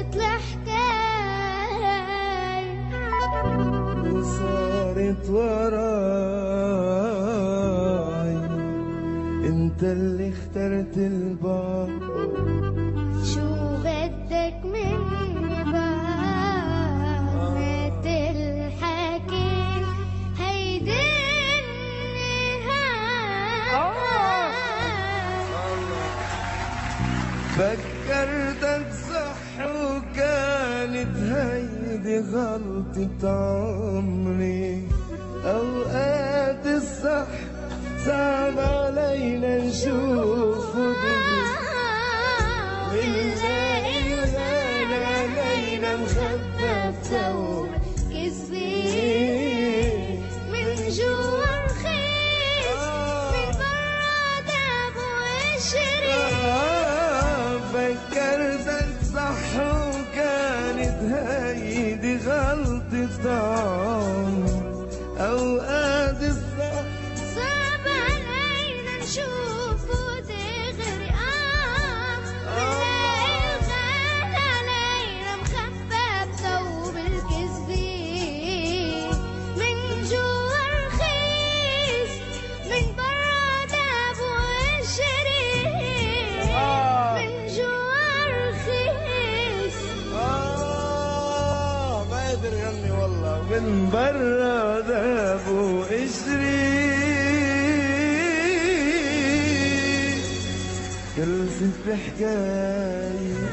صارت الحكاية وصارت وراي، انت اللي اخترت البعد. شو بدك مني بعد الحكي هيدي فكرتك صح وكانت هيدي غلطة عمري. أوقات الصح صعب علينا نشوفه ونلاقي الغالي علينا مخبى بثوب كذبين من جوا رخيص من برا داب وقشري. فكرتك صح وكانت هيدي غلطة عمري. أوقات الصح صعب علينا نشوف وتغري بنلاقي الغالي علينا مخبى بثوب الكذبين من جوا رخيص من برا داب وقشري. من جوا رخيص ما قدر يغني والله. من برا ذهب وقشري خلصت الحكاية.